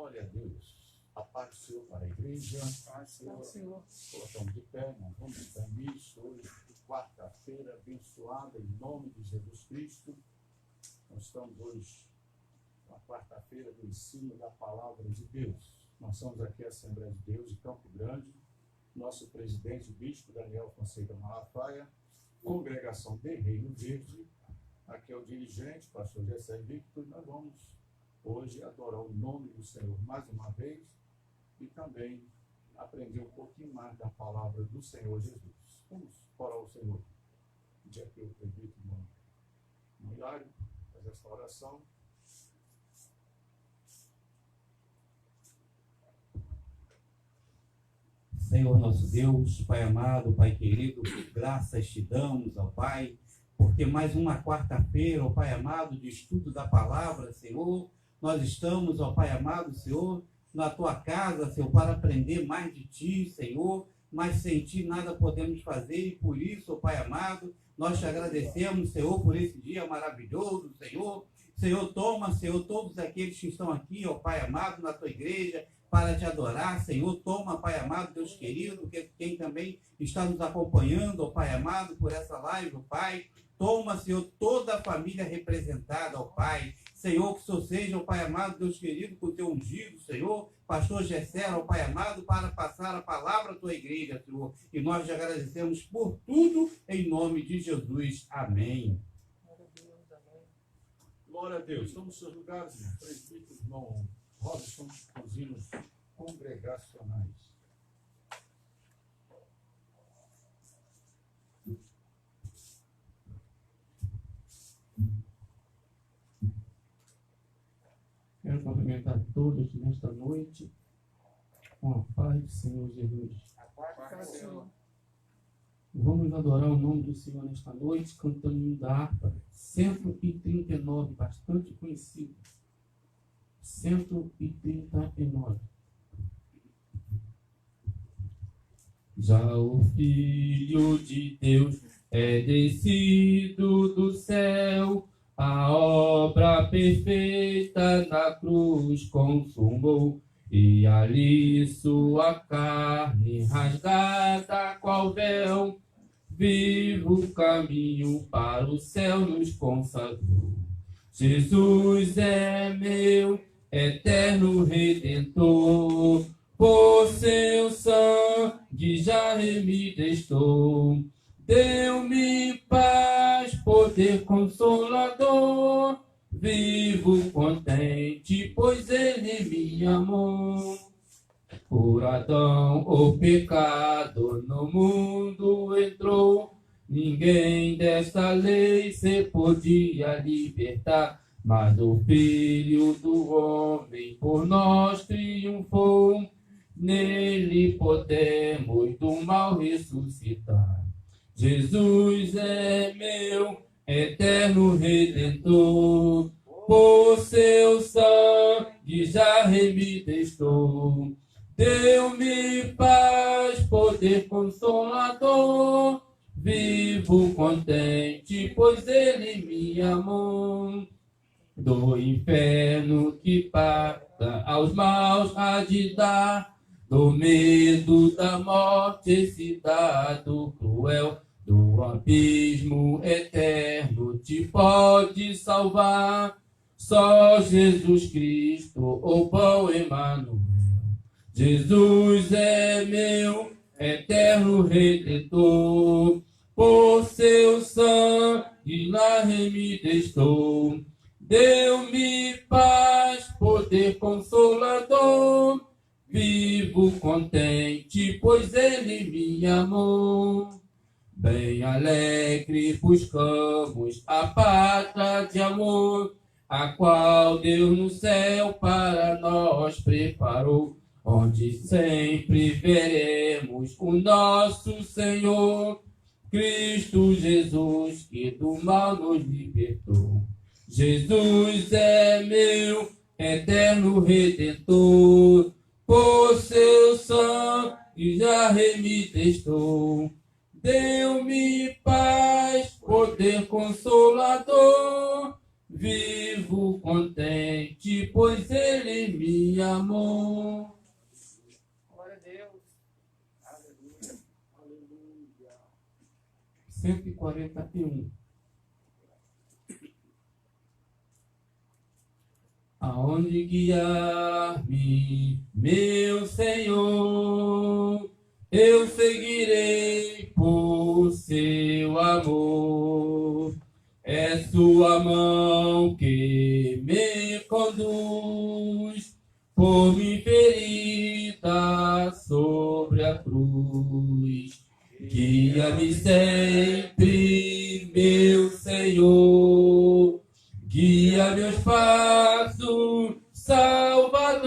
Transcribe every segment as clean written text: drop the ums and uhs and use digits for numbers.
Glória a Deus. A paz do Senhor para a igreja. Paz do Senhor. Colocamos de pé, nós vamos estar nisso hoje, quarta-feira, abençoada em nome de Jesus Cristo. Nós estamos hoje na quarta-feira do ensino da palavra de Deus. Nós somos aqui a Assembleia de Deus de Campo Grande, nosso presidente, o bispo Daniel Fonseca Malafaia, congregação de Reino Verde, aqui é o dirigente, pastor Gessé Victor, e nós vamos hoje adorar o nome do Senhor mais uma vez e também aprender um pouquinho mais da palavra do Senhor Jesus. Vamos orar ao Senhor. Pedir aqui o presbítero, irmão Hilário, fazer essa oração. Senhor nosso Deus, Pai amado, Pai querido, graças te damos, ó Pai, porque mais uma quarta-feira, ó Pai amado, de estudo da palavra, Senhor, nós estamos, ó Pai amado, Senhor, na tua casa, Senhor, para aprender mais de ti, Senhor, mas sem ti nada podemos fazer, e por isso, ó Pai amado, nós te agradecemos, Senhor, por esse dia maravilhoso, Senhor. Senhor, toma, Senhor, todos aqueles que estão aqui, ó Pai amado, na tua igreja, para te adorar, Senhor, toma, Pai amado, Deus querido, quem também está nos acompanhando, ó Pai amado, por essa live, ó Pai, toma, Senhor, toda a família representada, ó Pai, Senhor, que o Senhor seja, ó Pai amado, Deus querido, com o teu ungido, Senhor, pastor Gessé, ó Pai amado, para passar a palavra à tua igreja, Senhor, e nós te agradecemos por tudo, em nome de Jesus, amém. Glória a Deus. Estamos nos seus lugares, irmão. Presbítero, irmão Robson, os hinos congregacionais. Quero cumprimentar todos nesta noite com a paz do Senhor Jesus. Paz do Senhor. Vamos adorar o nome do Senhor nesta noite, cantando um da harpa 139, bastante conhecido. 139. Já o Filho de Deus é descido do céu, a obra perfeita na cruz consumou, e ali sua carne rasgada qual véu, vivo caminho para o céu nos consagrou. Jesus é meu eterno Redentor, por seu sangue já me destou. Deu-me paz, poder consolador, vivo contente, pois ele me amou. Por Adão o pecado no mundo entrou, ninguém desta lei se podia libertar, mas o Filho do Homem por nós triunfou, nele podemos do mal ressuscitar. Jesus é meu eterno Redentor, por seu sangue já me destou. Deu-me paz, poder consolador, vivo contente, pois ele me amou. Do inferno que passa aos maus há de dar, do medo da morte esse dado cruel, do abismo eterno te pode salvar, só Jesus Cristo, o bom Emanuel. Jesus é meu eterno Redentor, por seu sangue lá me destou. Deu-me paz, poder consolador, vivo contente, pois ele me amou. Bem alegre buscamos a pátria de amor, a qual Deus no céu para nós preparou, onde sempre veremos o nosso Senhor, Cristo Jesus, que do mal nos libertou. Jesus é meu eterno Redentor, por seu sangue já me destou. Deu-me paz, poder consolador, vivo contente, pois Ele me amou. Glória a Deus. Aleluia. Aleluia. 141. Aonde guiar-me, meu Senhor, eu seguirei por seu amor. É sua mão que me conduz, por minha ferida sobre a cruz. Guia-me sempre, meu Senhor, guia meus passos, Salvador.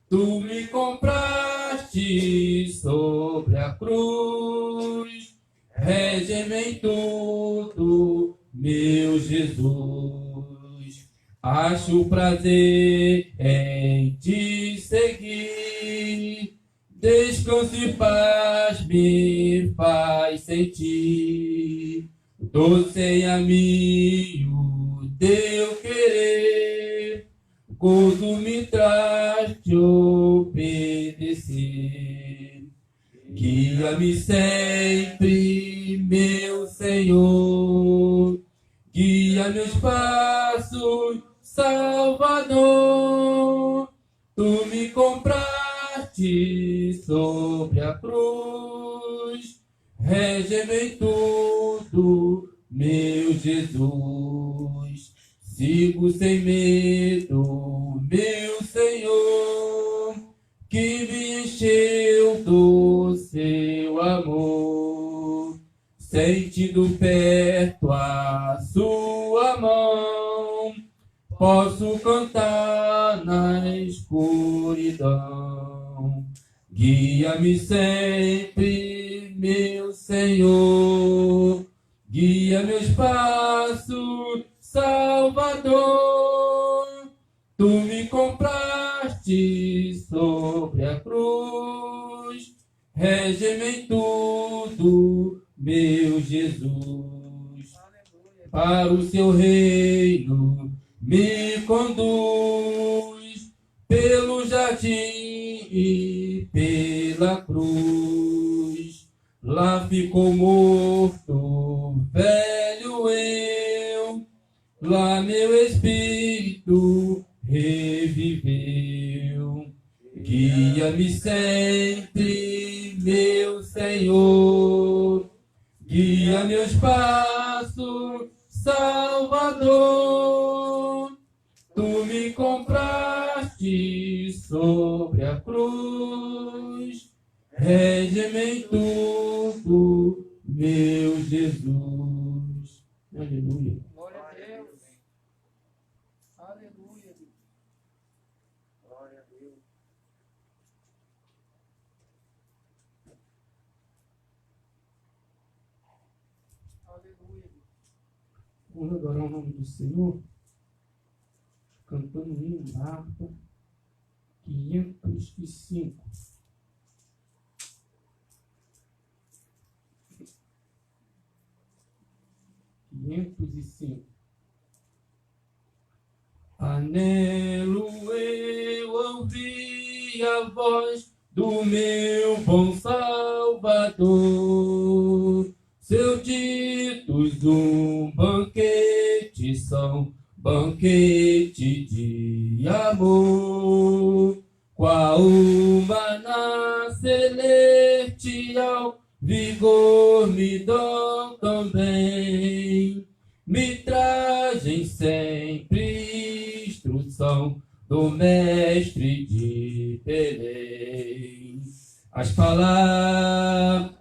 Tu me compraste sobre a cruz, rege-me em tudo, meu Jesus. Acho prazer em te seguir, descanso e paz me faz sentir. Doce amigo teu querer, gozo me traz te obedecer. Guia-me sempre, meu Senhor, guia meus passos, Salvador. Tu me compraste sobre a cruz, rege-me em tudo, meu Jesus. Sigo sem medo, meu Senhor, que me encheu do seu amor. Sentindo perto a sua mão, posso cantar na escuridão. Guia-me sempre, meu Senhor, guia meus passos, Salvador. Tu me compraste sobre a cruz, rege-me em tudo, meu Jesus. Aleluia. Para o seu reino me conduz, pelo jardim e pela cruz. Lá ficou morto, velho eu, lá meu espírito reviveu. Guia-me sempre, meu Senhor, guia meus passos, Salvador. Tu me compraste sobre a cruz, rege-me em tudo, meu Jesus. Aleluia. Glória a Deus. Aleluia. Glória a Deus. Aleluia. Vamos adorar o nome do Senhor, cantando um hino da harpa 505. Anelo eu ouvir a voz do meu bom Salvador. Seus ditos um banquete são banquete de amor. Qual o maná celestial, vigor me dão também. Me trazem sempre instrução do mestre de Belém. As palavras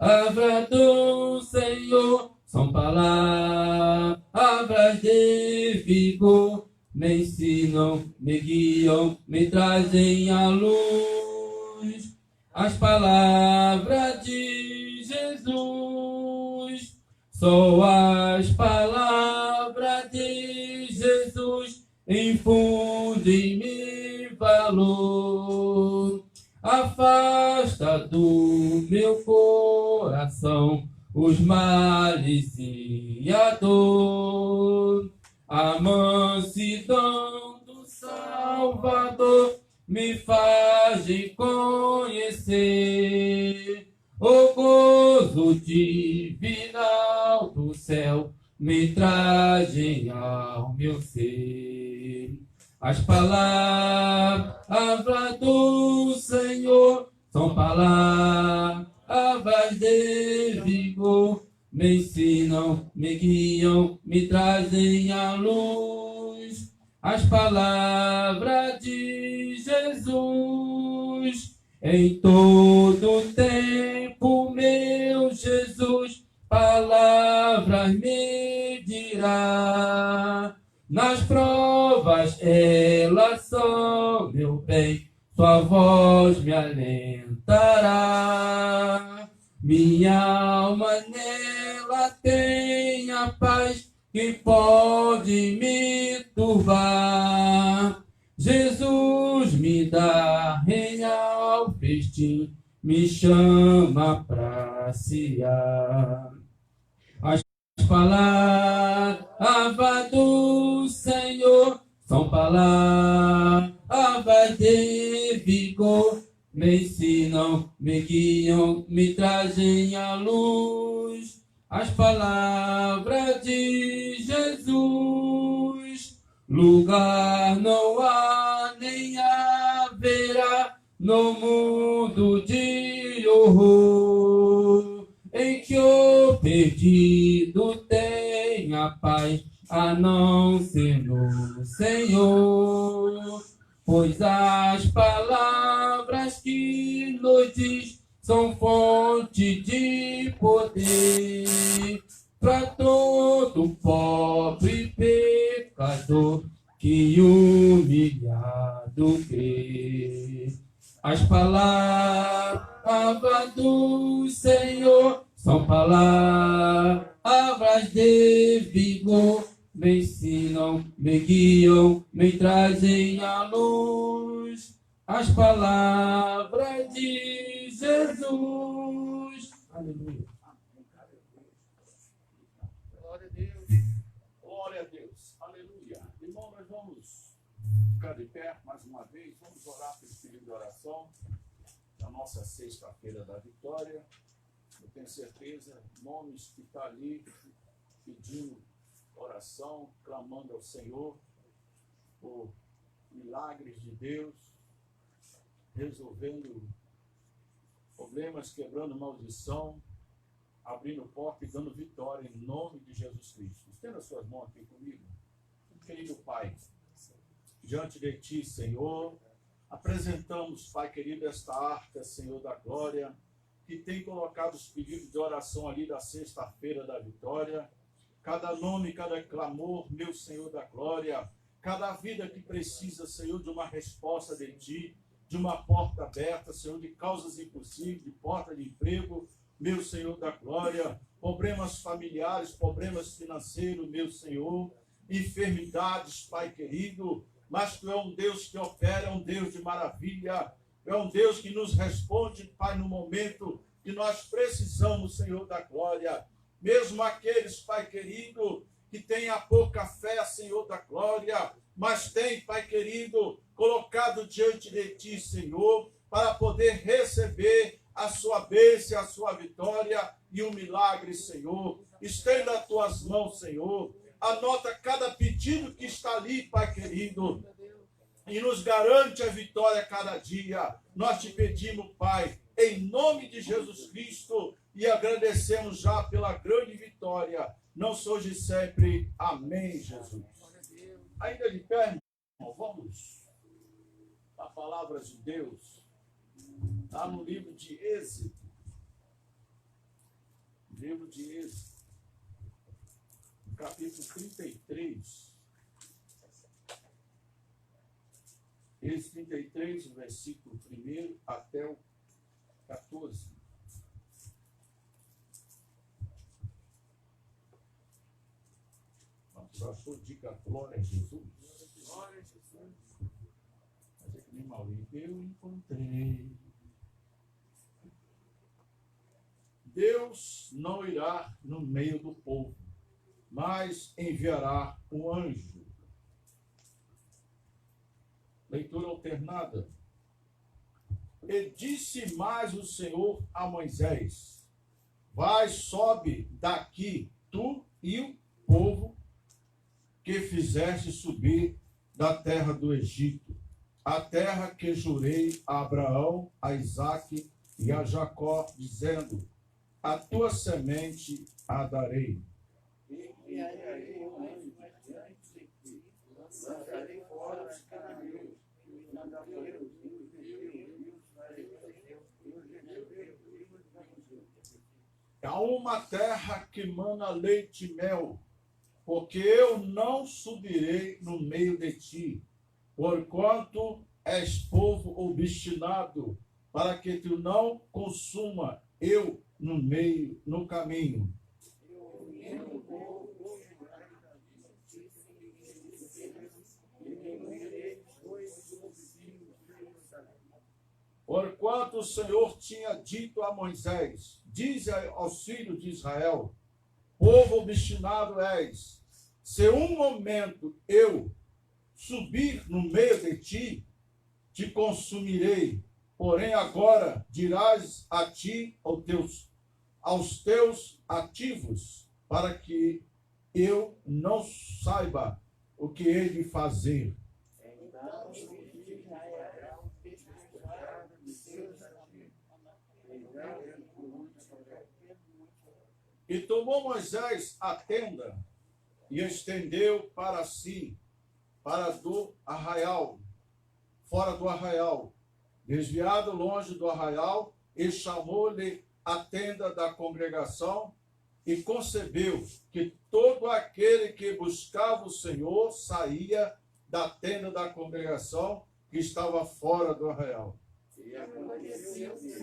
do Senhor são palavras de vigor, me ensinam, me guiam, me trazem a luz. As palavras de Jesus, só as palavras de Jesus infundem-me valor. Afasta do meu coração os males e a dor. A mansidão do Salvador me faz conhecer. O gozo divinal do céu me trazem ao meu ser. As palavras do Senhor são palavras de vigor, me ensinam, me guiam, me trazem à luz. As palavras de Jesus, em todo tempo, meu Jesus, palavras me dirá. Nas provas elas são meu bem, sua voz me alentará. Minha alma nela tem a paz que pode me turvar. Jesus me dá real festim, me chama pra cear. As palavras do Senhor são palavras de vigor, me ensinam, me guiam, me trazem à luz. As palavras de Jesus, lugar não há nem haverá no mundo de horror, em que o perdido tenha paz, a não ser no Senhor. Pois as palavras que nos diz são fonte de poder para todo pobre pecador que humilhado crê. As palavras do Senhor são palavras de vigor, me ensinam, me guiam, me trazem à luz. As palavras de Jesus. Aleluia. Glória a Deus. Glória a Deus. Aleluia. Irmão, nós vamos ficar de pé mais uma vez. Vamos orar pelo pedido de oração da nossa sexta-feira da vitória. Eu tenho certeza, nomes que estão ali pedindo oração, clamando ao Senhor por milagres de Deus, resolvendo problemas, quebrando maldição, abrindo porta e dando vitória em nome de Jesus Cristo. Estenda suas mãos aqui comigo. Querido Pai, diante de Ti, Senhor, apresentamos, Pai querido, esta arca, Senhor da glória, que tem colocado os pedidos de oração ali da sexta-feira da vitória. Cada nome, cada clamor, meu Senhor da glória, cada vida que precisa, Senhor, de uma resposta de Ti, de uma porta aberta, Senhor, de causas impossíveis, de porta de emprego, meu Senhor da glória, problemas familiares, problemas financeiros, meu Senhor, enfermidades, Pai querido, mas Tu é um Deus que opera, é um Deus de maravilha, é um Deus que nos responde, Pai, no momento que nós precisamos, Senhor da glória. Mesmo aqueles, Pai querido, que têm a pouca fé, Senhor da glória, mas tem, Pai querido, colocado diante de Ti, Senhor, para poder receber a Sua bênção, a Sua vitória e o milagre, Senhor. Estenda as Tuas mãos, Senhor. Anota cada pedido que está ali, Pai querido, e nos garante a vitória a cada dia. Nós Te pedimos, Pai, em nome de Jesus Cristo, e agradecemos já pela grande vitória. Não sou hoje sempre. Amém, Jesus. Ainda de pé, irmão, vamos à palavra de Deus. Está no livro de Êxodo. Livro de Êxodo. Capítulo 33. Êxodo 33, o versículo 1 até o 14. Pastor, diga glória a Jesus. Glória a Jesus. Mas é que nem Maurício, eu encontrei. Deus não irá no meio do povo. mas enviará um anjo. Leitura alternada. E disse mais o Senhor a Moisés: vai, sobe daqui, tu e o povo que fizeste subir da terra do Egito, a terra que jurei a Abraão, a Isaque e a Jacó, dizendo: a tua semente a darei. E aí o anjo diante de ti, lançarei fora os cananeus, os amorreus, os heveus, os jebuseus. Há uma terra que mana leite e mel, porque eu não subirei no meio de ti, porquanto és povo obstinado, para que tu não consuma eu no caminho. Porquanto o Senhor tinha dito a Moisés: dize aos filhos de Israel, povo obstinado és, se um momento eu subir no meio de ti, te consumirei. Porém agora dirás a ti, aos teus ativos, para que eu não saiba o que hei de fazer. Então os filhos de Israel despojaram de seus ativos. E tomou Moisés a tenda e estendeu para si, para do arraial, fora do arraial, desviado longe do arraial, e chamou-lhe a tenda da congregação, e concebeu que todo aquele que buscava o Senhor saía da tenda da congregação que estava fora do arraial. E aconteceu que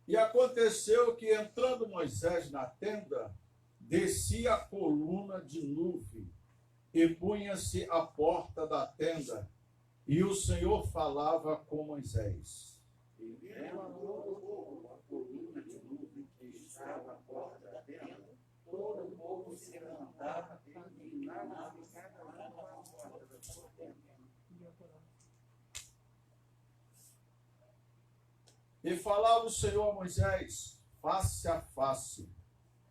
E aconteceu que, entrando Moisés na tenda, descia a coluna de nuvem e punha-se à porta da tenda, e o Senhor falava com Moisés. E vendo a coluna de nuvem que estava à porta da tenda, todo o povo se levantava e inclinava cada um para a porta da sua tenda. E falava o Senhor a Moisés, face a face,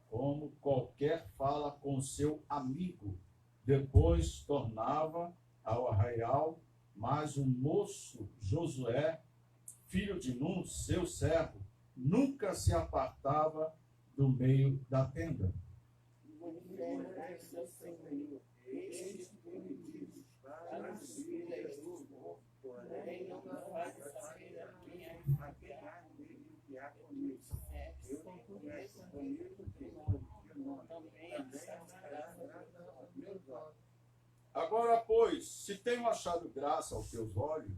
como qualquer fala com seu amigo. Depois tornava ao arraial, mas o moço Josué, filho de Nun, seu servo, nunca se apartava do meio da tenda. Porém, não faz saber a minha apegar nele que há comigo. Eu conheço comigo de nome. Também será aos meus olhos. Agora, pois, se tenho achado graça aos teus olhos,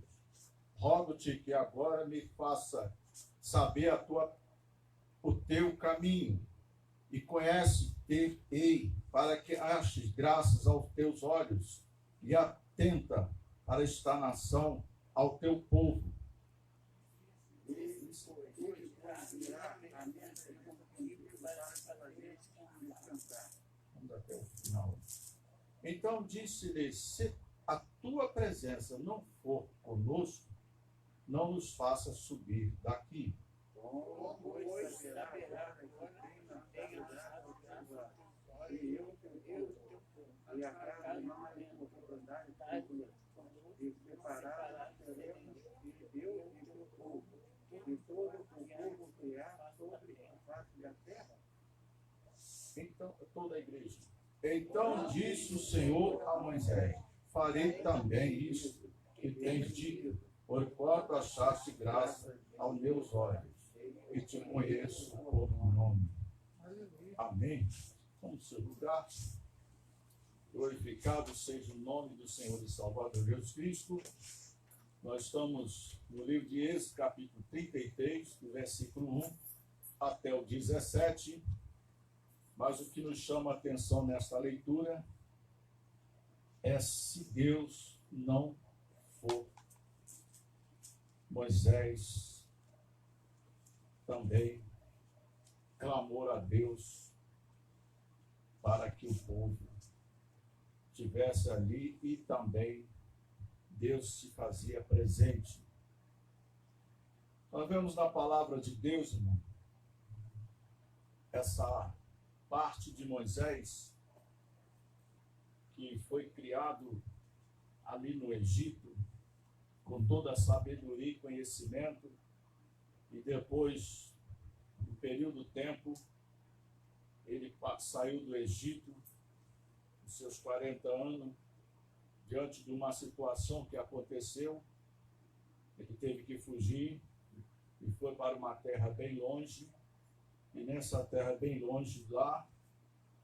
rogo-te que agora me faça saber o teu caminho, e conhece-te-ei, para que aches graças aos teus olhos, e atenta para esta nação, ao teu povo. Vamos até o final. Então disse-lhe: se a tua presença não for conosco, não nos faça subir daqui. E a casa não é uma propriedade e separar teremos e Deus e seu povo, e todo o povo que há sobre a face da terra. Então, toda a igreja. Então disse o Senhor a Moisés: farei também isto que tens dito, porquanto achaste graça aos meus olhos, e te conheço por nome. Amém. Vamos se lugar. Glorificado seja o nome do Senhor e Salvador Jesus Cristo. Nós estamos no livro de Êxodo, capítulo 33, do versículo 1 até o 17. Mas o que nos chama a atenção nesta leitura é se Deus não for. Moisés também clamou a Deus para que o povo estivesse ali e também Deus se fazia presente. Nós vemos na palavra de Deus, irmão, essa parte de Moisés que foi criado ali no Egito, com toda a sabedoria e conhecimento, e depois, no período do tempo, ele saiu do Egito, com seus 40 anos, diante de uma situação que aconteceu, ele teve que fugir e foi para uma terra bem longe, e nessa terra bem longe lá,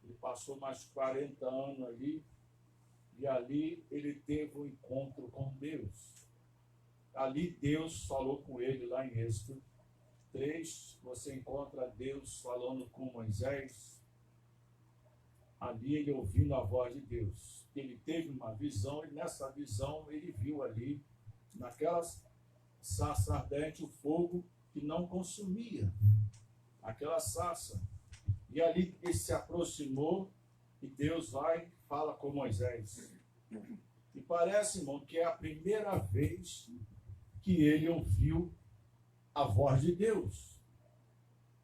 ele passou mais 40 anos ali, e ali ele teve um encontro com Deus. Ali Deus falou com ele, lá em Êxodo 3, você encontra Deus falando com Moisés, ali ele ouvindo a voz de Deus. Ele teve uma visão, e nessa visão ele viu ali, naquela sarça ardente, o fogo que não consumia aquela sarça. E ali ele se aproximou, e Deus vai e fala com Moisés. E parece, irmão, que é a primeira vez que ele ouviu a voz de Deus.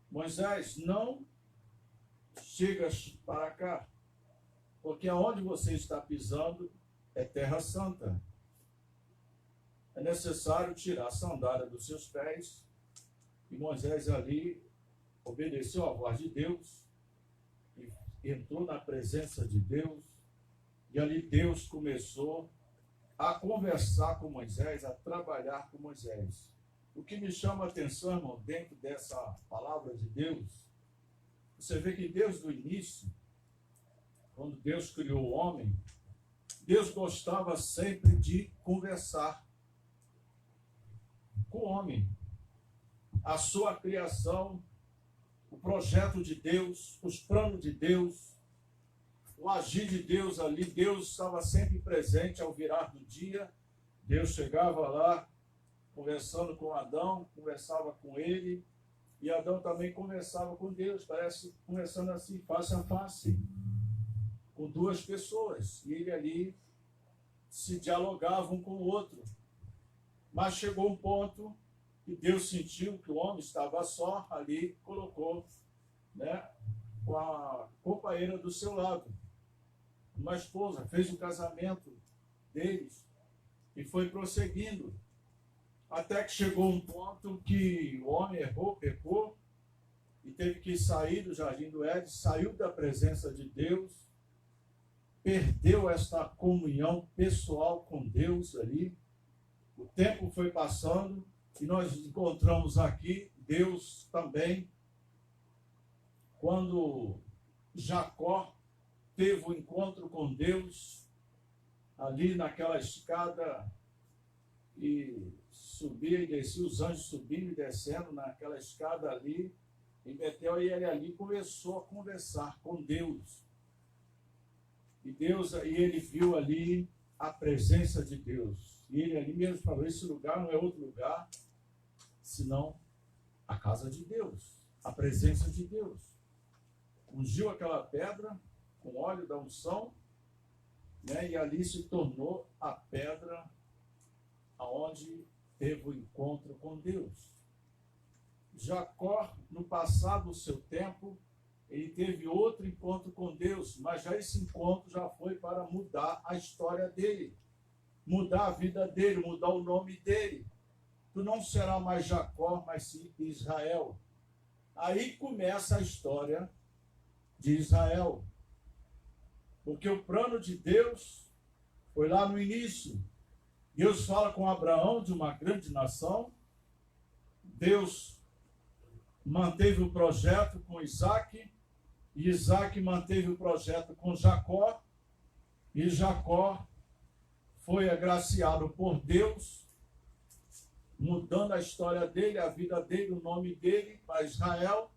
Moisés, não chegas para cá, porque aonde você está pisando é terra santa. É necessário tirar a sandália dos seus pés. E Moisés ali obedeceu à voz de Deus, e entrou na presença de Deus, e ali Deus começou a conversar com Moisés, a trabalhar com Moisés. O que me chama a atenção, irmão, dentro dessa palavra de Deus, você vê que desde o início, quando Deus criou o homem, Deus gostava sempre de conversar com o homem. A sua criação, o projeto de Deus, os planos de Deus, o agir de Deus ali, Deus estava sempre presente. Ao virar do dia, Deus chegava lá, conversando com Adão, conversava com ele, e Adão também conversava com Deus, parece conversando assim, face a face, com duas pessoas, e ele ali se dialogava um com o outro. Mas chegou um ponto que Deus sentiu que o homem estava só ali, colocou, né, com a companheira do seu lado, uma esposa, fez o casamento deles e foi prosseguindo, até que chegou um ponto que o homem errou, pecou, e teve que sair do jardim do Éden, saiu da presença de Deus, perdeu esta comunhão pessoal com Deus ali. O tempo foi passando e nós encontramos aqui Deus também, quando Jacó teve um encontro com Deus ali naquela escada, e subia e descia, os anjos subindo e descendo naquela escada ali, e Betel, e ele ali começou a conversar com Deus. E ele viu ali a presença de Deus. E ele ali mesmo falou, esse lugar não é outro lugar, senão a casa de Deus, a presença de Deus. Ungiu aquela pedra com óleo da unção, né, e ali se tornou a pedra aonde teve o encontro com Deus. Jacó, no passado do seu tempo, ele teve outro encontro com Deus, mas já esse encontro já foi para mudar a história dele, mudar a vida dele, mudar o nome dele. Tu não será mais Jacó, mas sim Israel. Aí começa a história de Israel. Porque o plano de Deus foi lá no início. Deus fala com Abraão de uma grande nação. Deus manteve o projeto com Isaac. E Isaac manteve o projeto com Jacó. E Jacó foi agraciado por Deus, mudando a história dele, a vida dele, o nome dele para Israel.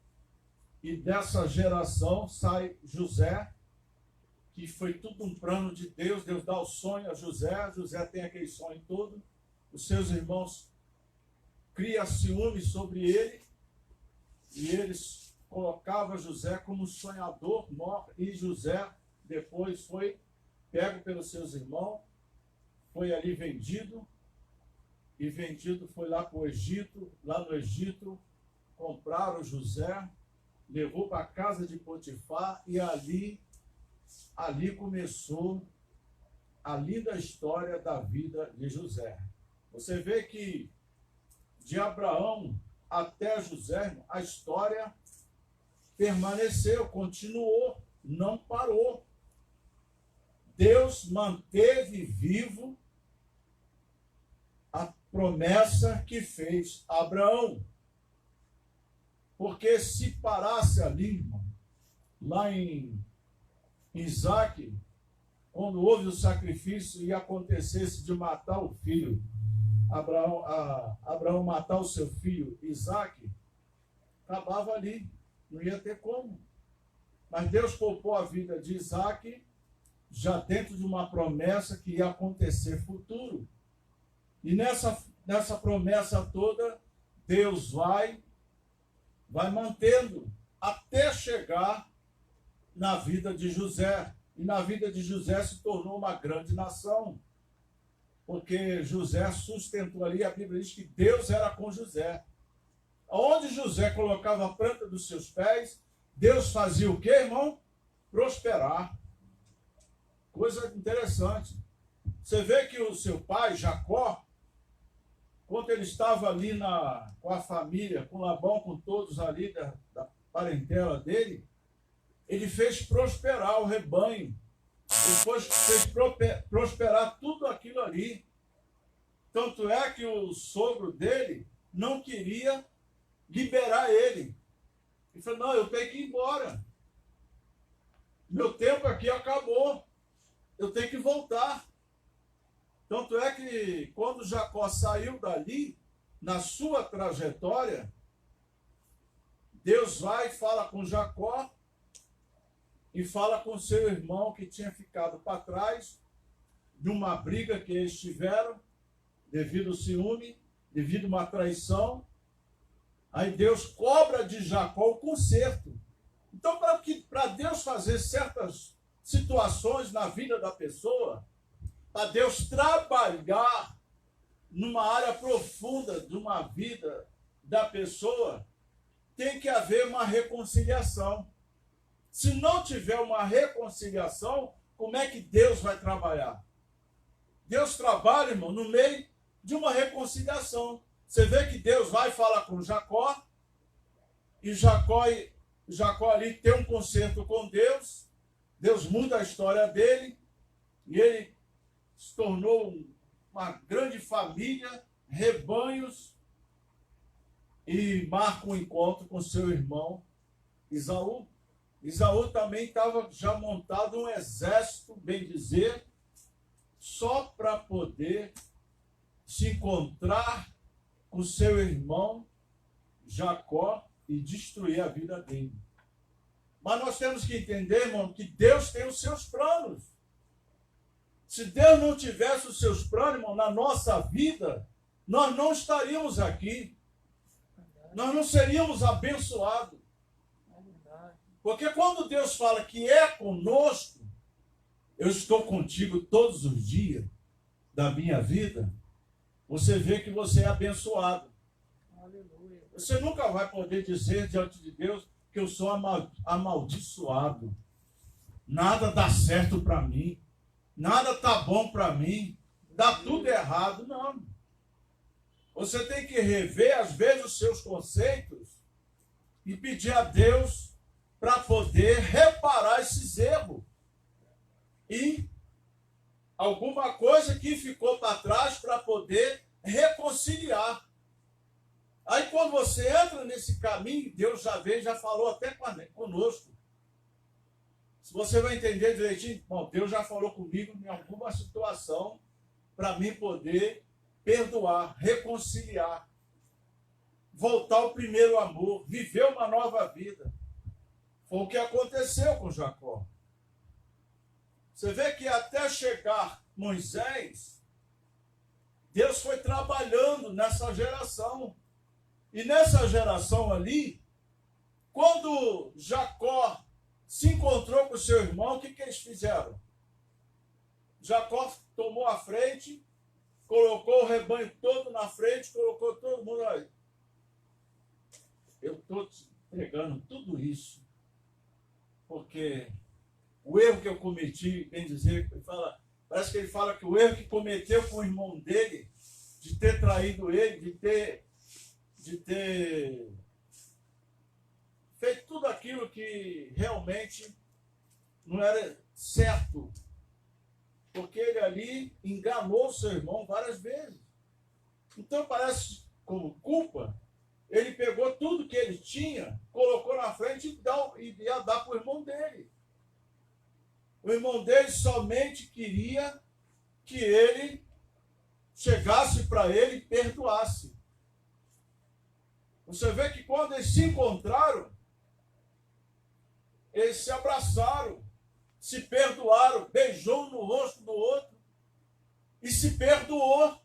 E dessa geração sai José, que foi tudo um plano de Deus. Deus dá o sonho a José, José tem aquele sonho todo, os seus irmãos criam ciúme sobre ele, e eles colocavam José como sonhador maior, e José depois foi pego pelos seus irmãos, foi ali vendido, e vendido foi lá para o Egito. Lá no Egito compraram José, levou para a casa de Potifar, e ali começou a linda história da vida de José. Você vê que de Abraão até José, a história permaneceu, continuou, não parou. Deus manteve vivo a promessa que fez a Abraão. Porque se parasse ali, irmão, lá em Isaac, quando houve o sacrifício e acontecesse de matar o filho, Abraão matar o seu filho Isaac, acabava ali, não ia ter como. Mas Deus poupou a vida de Isaac já dentro de uma promessa que ia acontecer futuro. E nessa promessa toda, Deus vai mantendo até chegar na vida de José. E na vida de José se tornou uma grande nação. Porque José sustentou ali, a Bíblia diz que Deus era com José. Onde José colocava a planta dos seus pés, Deus fazia o quê, irmão? Prosperar. Coisa interessante. Você vê que o seu pai, Jacó, quando ele estava ali com a família, com Labão, com todos ali da parentela dele, ele fez prosperar o rebanho. Ele fez prosperar tudo aquilo ali. Tanto é que o sogro dele não queria liberar ele. Ele falou, não, eu tenho que ir embora. Meu tempo aqui acabou. Eu tenho que voltar. Tanto é que quando Jacó saiu dali, na sua trajetória, Deus vai e fala com Jacó e fala com seu irmão que tinha ficado para trás de uma briga que eles tiveram devido ao ciúme, devido a uma traição. Aí Deus cobra de Jacó o conserto. Então, para Deus fazer certas situações na vida da pessoa, para Deus trabalhar numa área profunda de uma vida da pessoa, tem que haver uma reconciliação. Se não tiver uma reconciliação, como é que Deus vai trabalhar? Deus trabalha, irmão, no meio de uma reconciliação. Você vê que Deus vai falar com Jacó, e Jacó ali tem um concerto com Deus, Deus muda a história dele, e ele se tornou uma grande família, rebanhos, e marca um encontro com seu irmão Esaú. Esaú também estava já montado um exército, bem dizer, só para poder se encontrar com seu irmão Jacó e destruir a vida dele. Mas nós temos que entender, irmão, que Deus tem os seus planos. Se Deus não tivesse os seus planos, irmão, na nossa vida, nós não estaríamos aqui. Nós não seríamos abençoados. Porque quando Deus fala que é conosco, eu estou contigo todos os dias da minha vida, você vê que você é abençoado. Aleluia. Você nunca vai poder dizer diante de Deus que eu sou amaldiçoado. Nada dá certo para mim. Nada tá bom para mim. Dá tudo errado. Não. Você tem que rever, às vezes, os seus conceitos e pedir a Deus para poder reparar esses erros. E alguma coisa que ficou para trás para poder reconciliar. Aí quando você entra nesse caminho, Deus já veio, já falou até conosco. Se você vai entender direitinho, bom, Deus já falou comigo em alguma situação para mim poder perdoar, reconciliar, voltar ao primeiro amor, viver uma nova vida. Foi o que aconteceu com Jacó. Você vê que até chegar Moisés, Deus foi trabalhando nessa geração. E nessa geração ali, quando Jacó se encontrou com seu irmão, o que eles fizeram? Jacó tomou a frente, colocou o rebanho todo na frente, colocou todo mundo aí. Eu estou te entregando tudo isso, porque o erro que eu cometi, bem dizer, parece que ele fala que o erro que cometeu com o irmão dele, de ter traído ele, de ter feito tudo aquilo que realmente não era certo, porque ele ali enganou seu irmão várias vezes. Então parece como culpa, ele pegou tudo que ele tinha, colocou na frente e ia dar para o irmão dele. O irmão dele somente queria que ele chegasse para ele e perdoasse. Você vê que quando eles se encontraram, eles se abraçaram, se perdoaram, beijou no rosto do outro e se perdoou.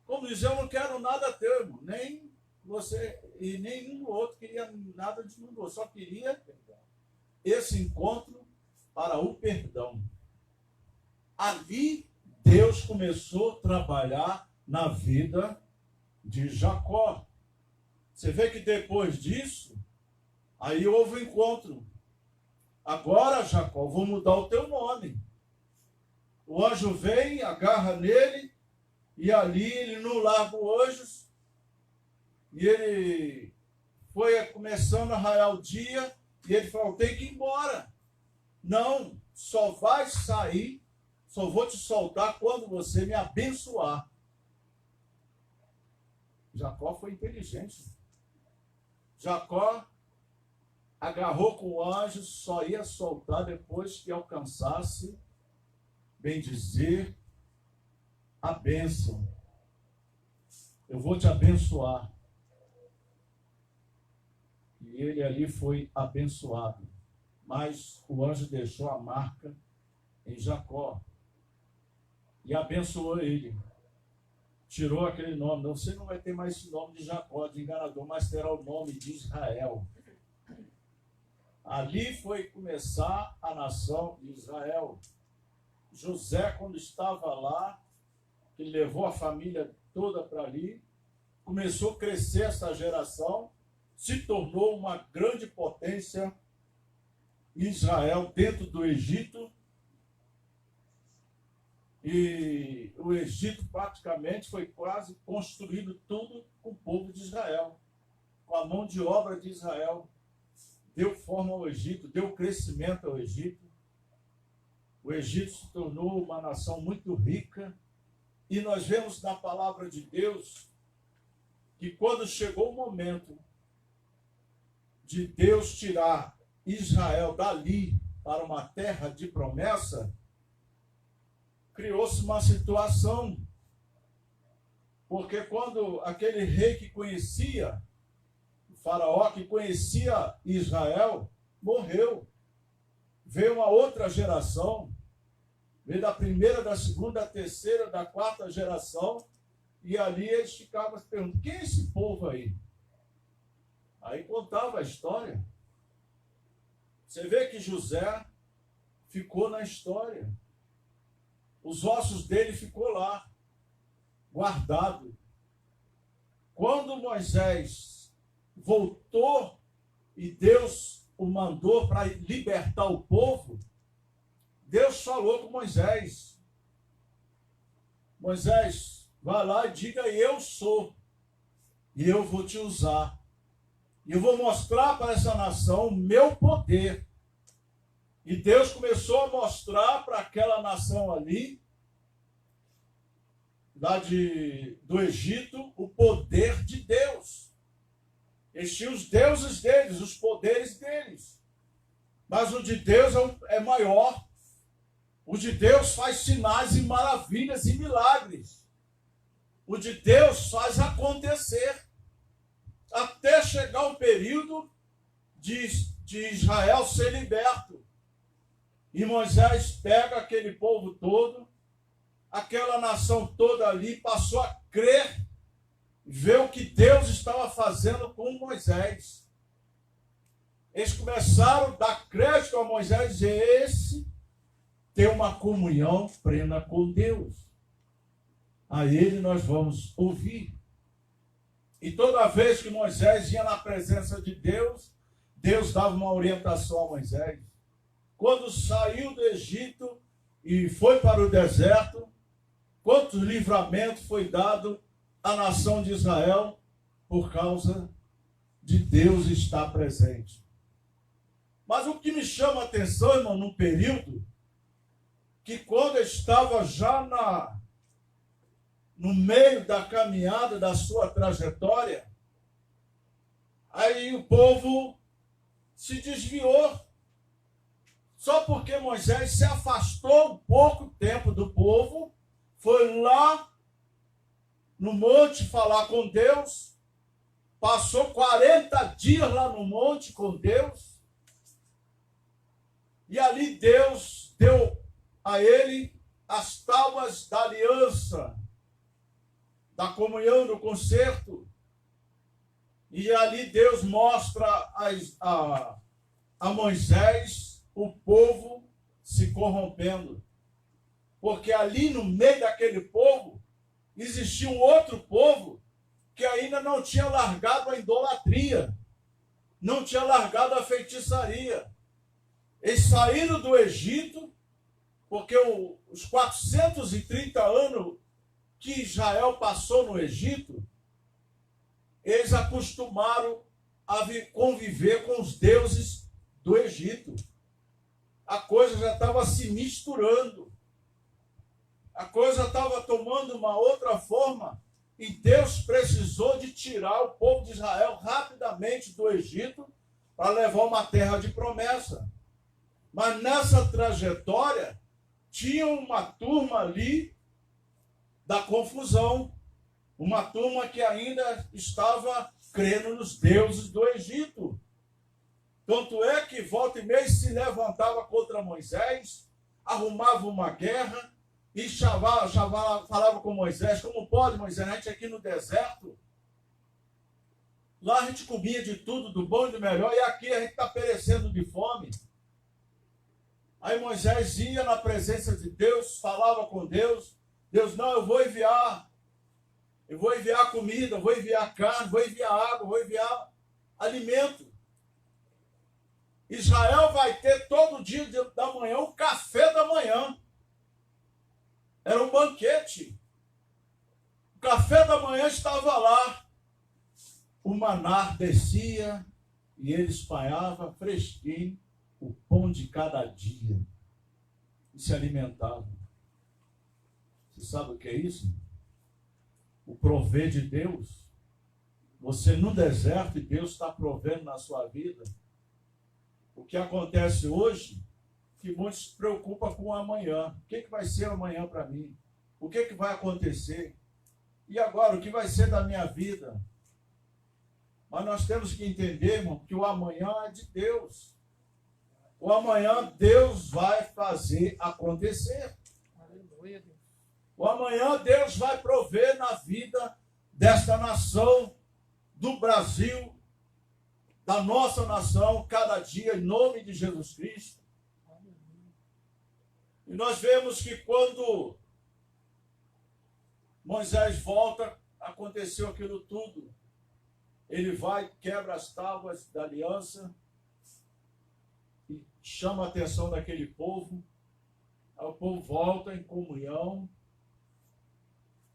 Como dizer, eu não quero nada teu, irmão. Nem você e nenhum do outro queria nada de um do outro, só queria esse encontro para o perdão. Ali, Deus começou a trabalhar na vida de Jacó. Você vê que depois disso, aí houve um encontro. Agora, Jacó, vou mudar o teu nome. O anjo vem, agarra nele, e ali ele não larga o anjo, e ele foi começando a raiar o dia, e ele falou, tem que ir embora. Não, só vai sair, só vou te soltar quando você me abençoar. Jacó foi inteligente. Jacó agarrou com o anjo, só ia soltar depois que alcançasse, bem dizer, a bênção. Eu vou te abençoar. E ele ali foi abençoado. Mas o anjo deixou a marca em Jacó e abençoou ele. Tirou aquele nome. Você não vai ter mais esse nome de Jacó, de enganador, mas terá o nome de Israel. Ali foi começar a nação de Israel. José, quando estava lá, ele levou a família toda para ali, começou a crescer essa geração, se tornou uma grande potência Israel dentro do Egito, e o Egito praticamente foi quase construído tudo com o povo de Israel, com a mão de obra de Israel. Deu forma ao Egito, deu crescimento ao Egito. O Egito se tornou uma nação muito rica, e nós vemos na palavra de Deus que quando chegou o momento de Deus tirar Israel dali para uma terra de promessa, criou-se uma situação, porque quando aquele rei que conhecia, o faraó que conhecia Israel, morreu, veio uma outra geração, veio da primeira, da segunda, da terceira, da quarta geração, e ali eles ficavam se perguntando, quem é esse povo aí? Aí contava a história. Você vê que José ficou na história. Os ossos dele ficou lá, guardado. Quando Moisés voltou e Deus o mandou para libertar o povo, Deus falou com Moisés. Moisés, vai lá e diga, eu sou, e eu vou te usar. E eu vou mostrar para essa nação o meu poder. E Deus começou a mostrar para aquela nação ali, lá do Egito, o poder de Deus. Eles tinham os deuses deles, os poderes deles. Mas o de Deus é maior. O de Deus faz sinais e maravilhas e milagres. O de Deus faz acontecer. Até chegar o período de Israel ser liberto. E Moisés pega aquele povo todo, aquela nação toda ali, passou a crer, ver o que Deus estava fazendo com Moisés. Eles começaram a dar crédito a Moisés, e esse tem uma comunhão plena com Deus. A ele nós vamos ouvir. E toda vez que Moisés ia na presença de Deus, Deus dava uma orientação a Moisés. Quando saiu do Egito e foi para o deserto, quanto livramento foi dado à nação de Israel por causa de Deus estar presente. Mas o que me chama a atenção, irmão, num período que quando eu estava já no meio da caminhada da sua trajetória, aí o povo se desviou. Só porque Moisés se afastou um pouco tempo do povo, foi lá no monte falar com Deus, passou 40 dias lá no monte com Deus, e ali Deus deu a ele as tábuas da aliança, da comunhão, do concerto, e ali Deus mostra a Moisés o povo se corrompendo, porque ali no meio daquele povo existia um outro povo que ainda não tinha largado a idolatria, não tinha largado a feitiçaria. Eles saíram do Egito, porque os 430 anos que Israel passou no Egito, eles acostumaram a conviver com os deuses do Egito. A coisa já estava se misturando. A coisa estava tomando uma outra forma. E Deus precisou de tirar o povo de Israel rapidamente do Egito para levar uma terra de promessa. Mas nessa trajetória, tinha uma turma ali da confusão. Uma turma que ainda estava crendo nos deuses do Egito. Tanto é que volta e meia se levantava contra Moisés, arrumava uma guerra e falava com Moisés: como pode, Moisés, a gente aqui no deserto, lá a gente comia de tudo, do bom e do melhor, e aqui a gente está perecendo de fome. Aí Moisés ia na presença de Deus, falava com Deus, Deus: não, eu vou enviar comida, eu vou enviar carne, vou enviar água, vou enviar alimento. Israel vai ter todo dia da manhã o café da manhã. Era um banquete. O café da manhã estava lá. O maná descia e ele espalhava fresquinho o pão de cada dia. E se alimentavam. Você sabe o que é isso? O prover de Deus. Você no deserto e Deus está provendo na sua vida. O que acontece hoje, que muitos se preocupam com o amanhã. O que vai ser amanhã para mim? O que vai acontecer? E agora, o que vai ser da minha vida? Mas nós temos que entender, irmão, que o amanhã é de Deus. O amanhã Deus vai fazer acontecer. Aleluia, Deus. O amanhã Deus vai prover na vida desta nação, do Brasil, da nossa nação, cada dia, em nome de Jesus Cristo. E nós vemos que quando Moisés volta, aconteceu aquilo tudo. Ele vai, quebra as tábuas da aliança e chama a atenção daquele povo. Aí o povo volta em comunhão.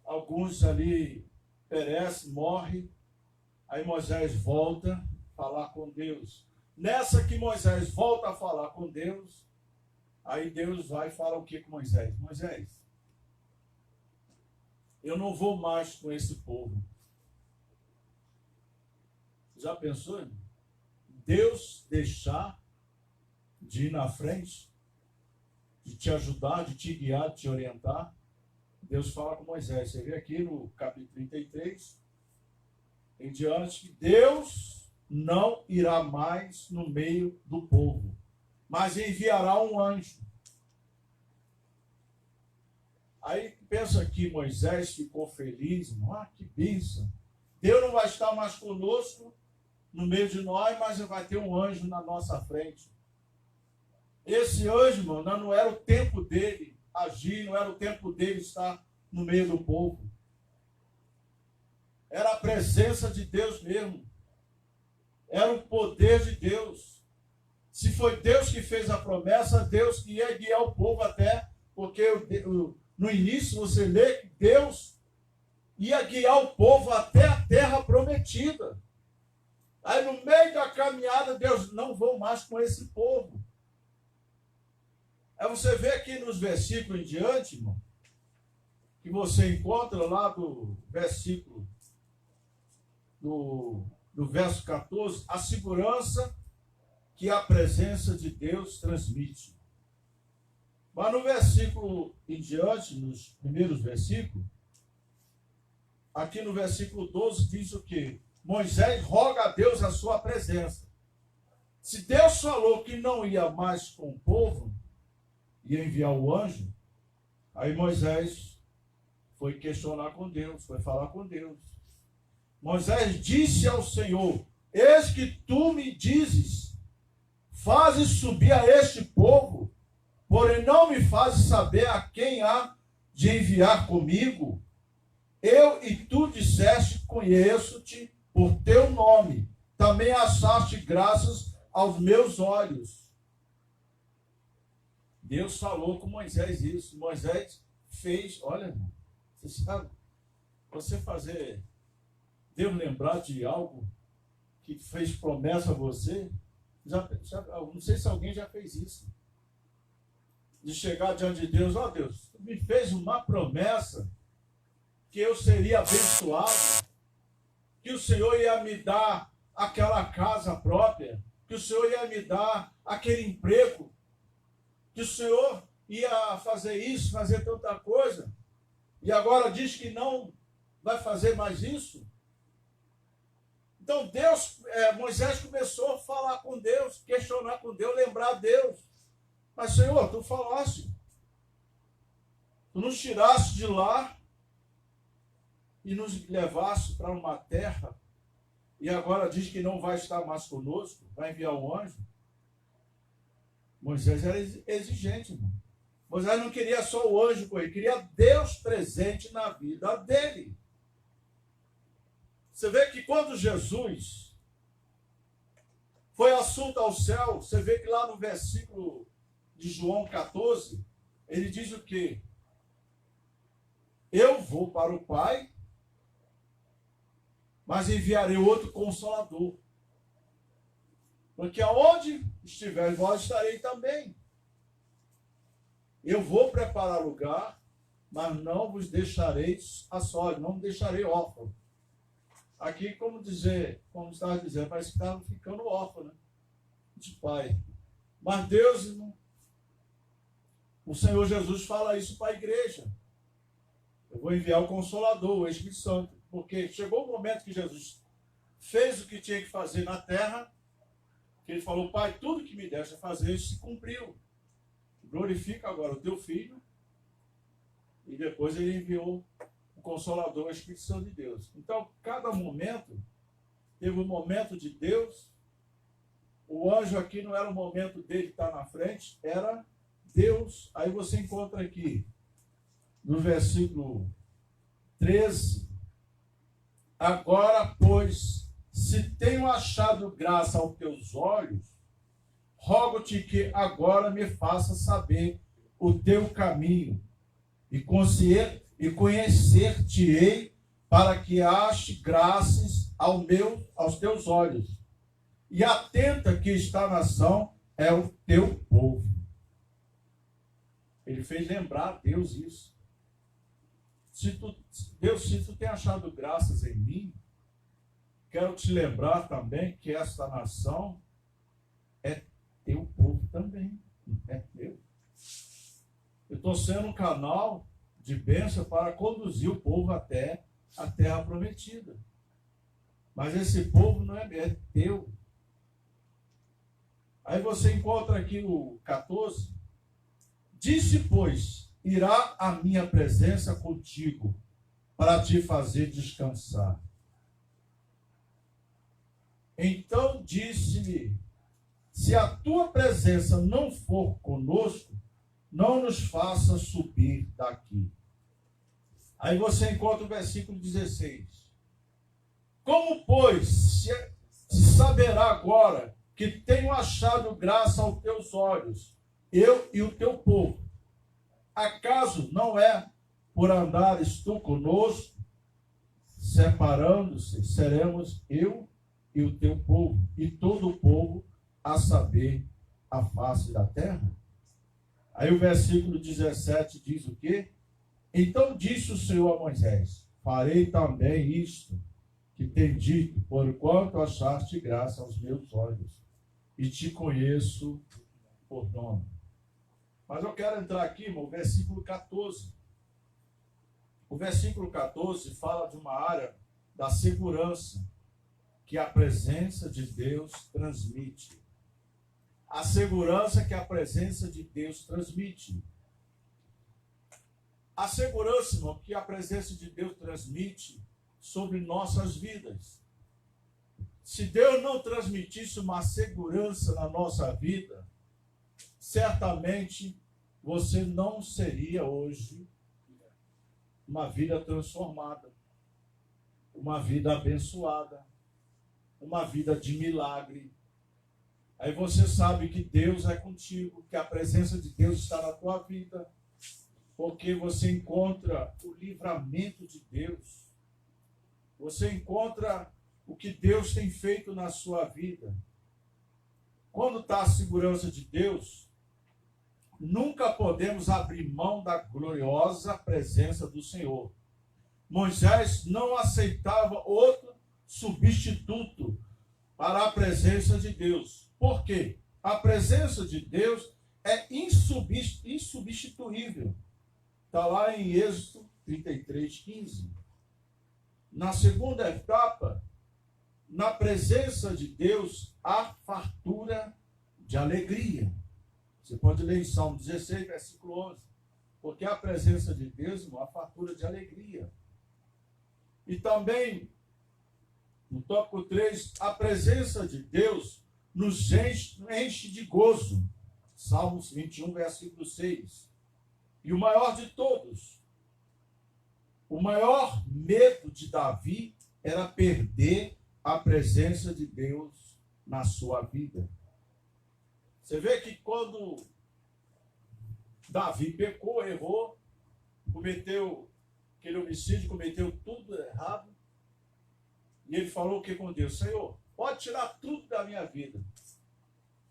Alguns ali perecem, morrem. Aí Moisés volta falar com Deus. Nessa que Moisés volta a falar com Deus, aí Deus vai falar o que com Moisés? Moisés, eu não vou mais com esse povo. Já pensou, irmão? Deus deixar de ir na frente, de te ajudar, de te guiar, de te orientar. Deus fala com Moisés. Você vê aqui no capítulo 33, em diante, que Deus não irá mais no meio do povo, mas enviará um anjo. Aí pensa que Moisés ficou feliz, irmão. Ah, que bênção. Deus não vai estar mais conosco, no meio de nós, mas vai ter um anjo na nossa frente. Esse anjo, irmão, não era o tempo dele agir, não era o tempo dele estar no meio do povo. Era a presença de Deus mesmo. Era o poder de Deus. Se foi Deus que fez a promessa, Deus que ia guiar o povo até, porque no início você lê que Deus ia guiar o povo até a terra prometida. Aí no meio da caminhada, Deus, não vou mais com esse povo. Aí você vê aqui nos versículos em diante, irmão, que você encontra lá do versículo, do verso 14, a segurança que a presença de Deus transmite. Mas no versículo em diante, nos primeiros versículos, aqui no versículo 12 diz o quê? Moisés roga a Deus a sua presença. Se Deus falou que não ia mais com o povo, ia enviar o anjo, aí Moisés foi questionar com Deus, foi falar com Deus. Moisés disse ao Senhor: eis que tu me dizes, fazes subir a este povo, porém não me fazes saber a quem há de enviar comigo. Eu e tu disseste, conheço-te por teu nome, também achaste graças aos meus olhos. Deus falou com Moisés isso. Moisés fez, olha, irmão, você sabe, você fazer Deus lembrar de algo que fez promessa a você, não sei se alguém já fez isso. De chegar diante de Deus, ó Deus, tu me fez uma promessa que eu seria abençoado, que o Senhor ia me dar aquela casa própria, que o Senhor ia me dar aquele emprego, que o Senhor ia fazer isso, fazer tanta coisa, e agora diz que não vai fazer mais isso. Então Moisés começou a falar com Deus, questionar com Deus, lembrar Deus. Mas Senhor, tu falaste, tu nos tiraste de lá e nos levaste para uma terra, e agora diz que não vai estar mais conosco, vai enviar um anjo. Moisés era exigente, irmão. Moisés não queria só o anjo com ele, queria Deus presente na vida dele. Você vê que quando Jesus foi assunto ao céu, você vê que lá no versículo de João 14, ele diz o quê? Eu vou para o Pai, mas enviarei outro Consolador. Porque aonde estiver vós, estarei também. Eu vou preparar lugar, mas não vos deixarei a sós, não me deixarei órfão. Aqui, como estava dizendo, parece que estava ficando órfão, né? De pai. Mas Deus, irmão, o Senhor Jesus fala isso para a igreja. Eu vou enviar o Consolador, o Espírito Santo. Porque chegou o momento que Jesus fez o que tinha que fazer na terra, que ele falou, Pai, tudo que me deste a fazer, isso se cumpriu. Glorifica agora o teu Filho. E depois ele enviou o Consolador, o Espírito Santo de Deus. Então, cada momento, teve um momento de Deus. O anjo aqui não era o momento dele estar na frente, era Deus. Aí você encontra aqui, no versículo 13, agora, pois, se tenho achado graça aos teus olhos, rogo-te que agora me faça saber o teu caminho e conhecer-te-ei para que ache graças aos teus olhos. E atenta que esta nação é o teu povo. Ele fez lembrar a Deus isso. Deus, se tu tem achado graças em mim, quero te lembrar também que esta nação é teu povo também. É teu. Eu estou sendo um canal de bênção para conduzir o povo até a terra prometida. Mas esse povo não é teu. Aí você encontra aqui o 14. Disse, pois, irá a minha presença contigo, para te fazer descansar. Então disse-lhe: se a tua presença não for conosco, não nos faça subir daqui. Aí você encontra o versículo 16. Como, pois, se saberá agora que tenho achado graça aos teus olhos, eu e o teu povo? Acaso não é por andares tu conosco, separando-se, seremos eu e o teu povo, e todo o povo, a saber, a face da terra? Aí o versículo 17 diz o quê? Então disse o Senhor a Moisés: farei também isto que tem dito, porquanto achaste graça aos meus olhos, e te conheço por nome. Mas eu quero entrar aqui, irmão, no versículo 14. O versículo 14 fala de uma área da segurança que a presença de Deus transmite. A segurança que a presença de Deus transmite. A segurança, irmão, que a presença de Deus transmite sobre nossas vidas. Se Deus não transmitisse uma segurança na nossa vida, certamente você não seria hoje uma vida transformada, uma vida abençoada, uma vida de milagre. Aí você sabe que Deus é contigo, que a presença de Deus está na tua vida, porque você encontra o livramento de Deus. Você encontra o que Deus tem feito na sua vida. Quando está a segurança de Deus, nunca podemos abrir mão da gloriosa presença do Senhor. Moisés não aceitava outro substituto para a presença de Deus. Por quê? A presença de Deus é insubstituível. Está lá em Êxodo 33:15. Na segunda etapa, na presença de Deus, há fartura de alegria. Você pode ler em Salmo 16, versículo 11. Porque a presença de Deus, irmão, há fartura de alegria. E também, no tópico 3, a presença de Deus nos enche de gozo. Salmos 21, versículo 6. E o maior de todos, o maior medo de Davi era perder a presença de Deus na sua vida. Você vê que quando Davi pecou, errou, cometeu aquele homicídio, cometeu tudo errado, e ele falou o que com Deus? Senhor, pode tirar tudo da minha vida,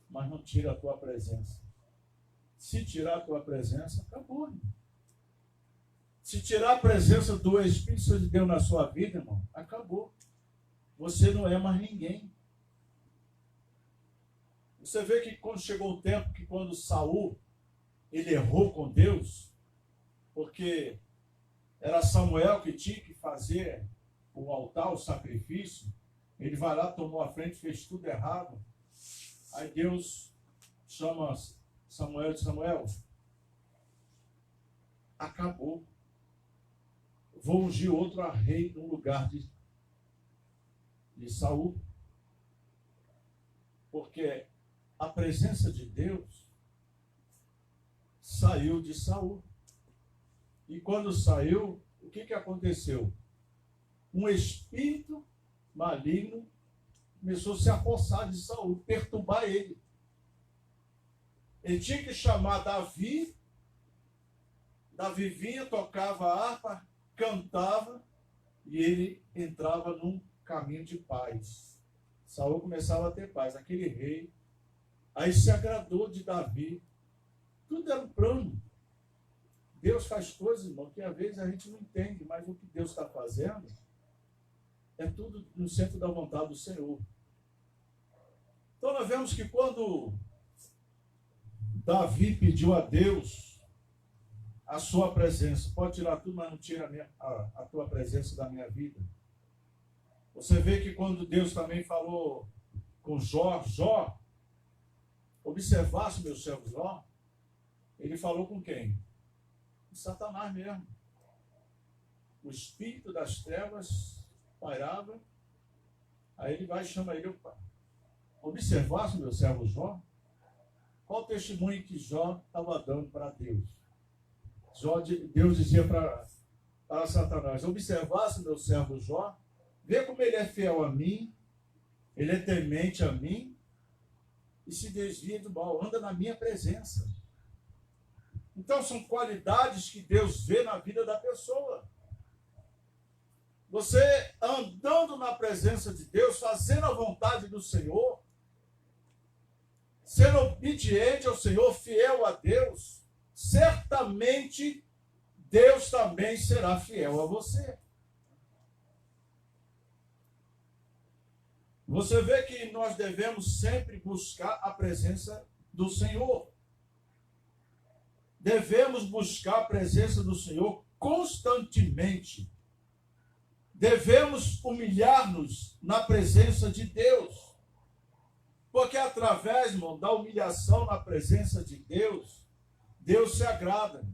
mas não tira a tua presença. Se tirar a tua presença, acabou, irmão. Se tirar a presença do Espírito Santo de Deus na sua vida, irmão, acabou. Você não é mais ninguém. Você vê que quando chegou o tempo que quando Saul, ele errou com Deus, porque era Samuel que tinha que fazer o altar, o sacrifício, ele vai lá, tomou a frente, fez tudo errado. Aí Deus chama Samuel de Samuel, acabou. Vou ungir outro a rei no lugar de Saul. Porque a presença de Deus saiu de Saul. E quando saiu, o que aconteceu? Um espírito maligno começou a se apossar de Saul, perturbar ele. Ele tinha que chamar Davi. Davi vinha, tocava a harpa, cantava, e ele entrava num caminho de paz. Saul começava a ter paz, aquele rei. Aí se agradou de Davi. Tudo era um plano. Deus faz coisas, irmão, que às vezes a gente não entende, mas o que Deus está fazendo é tudo no centro da vontade do Senhor. Então nós vemos que quando Davi pediu a Deus a sua presença, pode tirar tudo, mas não tira a tua presença da minha vida. Você vê que quando Deus também falou com Jó, observasse meu servo Jó, ele falou com quem? de Satanás mesmo. O espírito das trevas pairava. Aí ele vai e chama ele. Observasse, meu servo Jó, qual o testemunho que Jó estava dando para Deus? Deus dizia para Satanás: observasse, meu servo Jó, vê como ele é fiel a mim, ele é temente a mim e se desvia do mal, anda na minha presença. Então são qualidades que Deus vê na vida da pessoa. Você andando na presença de Deus, fazendo a vontade do Senhor, sendo obediente ao Senhor, fiel a Deus, certamente Deus também será fiel a você. Você vê que nós devemos sempre buscar a presença do Senhor. Devemos buscar a presença do Senhor constantemente. Devemos humilhar-nos na presença de Deus. Porque através, irmão, da humilhação na presença de Deus, Deus se agrada.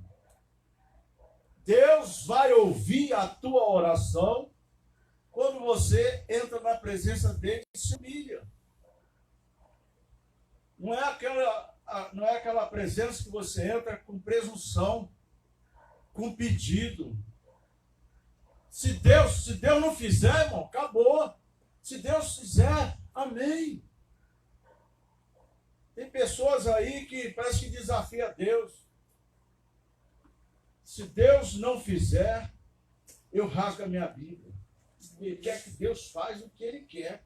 Deus vai ouvir a tua oração quando você entra na presença dele e se humilha. Não é aquela presença que você entra com presunção, com pedido. Se Deus não fizer, irmão, acabou. Se Deus fizer, amém. Tem pessoas aí que parece que desafia Deus. Se Deus não fizer, eu rasgo a minha Bíblia. Ele quer que Deus faz o que Ele quer.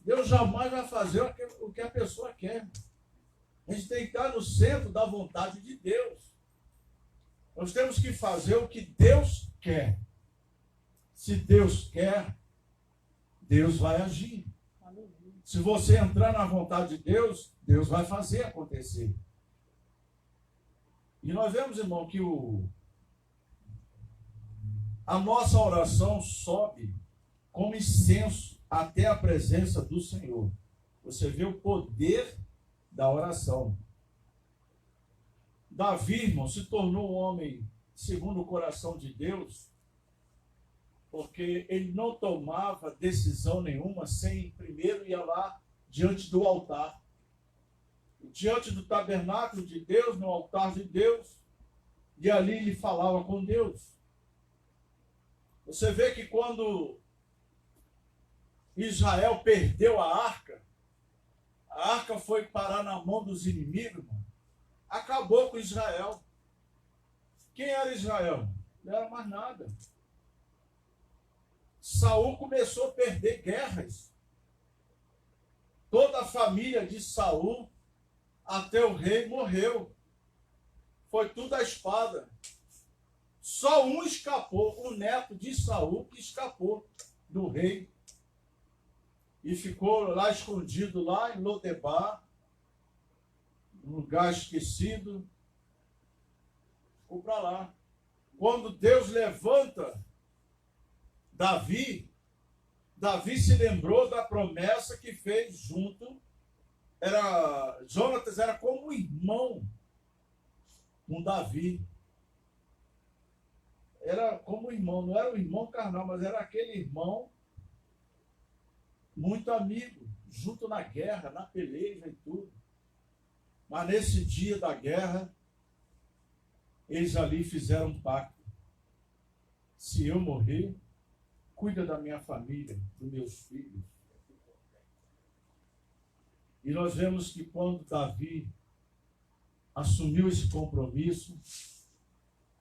Deus jamais vai fazer o que a pessoa quer. A gente tem que estar no centro da vontade de Deus. Nós temos que fazer o que Deus quer. Se Deus quer, Deus vai agir. Se você entrar na vontade de Deus, Deus vai fazer acontecer. E nós vemos, irmão, que a nossa oração sobe como incenso até a presença do Senhor. Você vê o poder da oração. Davi, irmão, se tornou um homem segundo o coração de Deus, porque ele não tomava decisão nenhuma sem primeiro ir lá diante do altar. Diante do tabernáculo de Deus, no altar de Deus, e ali ele falava com Deus. Você vê que quando Israel perdeu a arca foi parar na mão dos inimigos, irmão. Acabou com Israel. Quem era Israel? Não era mais nada. Saul começou a perder guerras. Toda a família de Saul, até o rei, morreu. Foi tudo a espada. Só um escapou, o neto de Saul, que escapou do rei. E ficou lá escondido, lá em Lodebar, um lugar esquecido. Ficou para lá. Quando Deus levanta Davi se lembrou da promessa que fez junto. Jonatas era como um irmão com Davi. Era como um irmão, não era um irmão carnal, mas era aquele irmão muito amigo, junto na guerra, na peleja e tudo. Mas nesse dia da guerra, eles ali fizeram um pacto. Se eu morrer, cuida da minha família, dos meus filhos. E nós vemos que quando Davi assumiu esse compromisso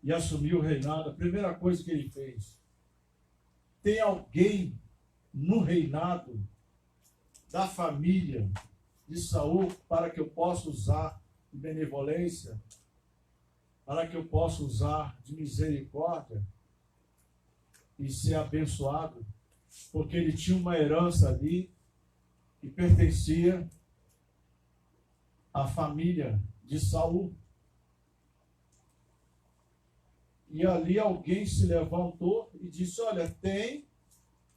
e assumiu o reinado, a primeira coisa que ele fez: tem alguém no reinado da família de Saul para que eu possa usar de benevolência, para que eu possa usar de misericórdia e ser abençoado, porque ele tinha uma herança ali que pertencia à família de Saul. E ali alguém se levantou e disse: olha, tem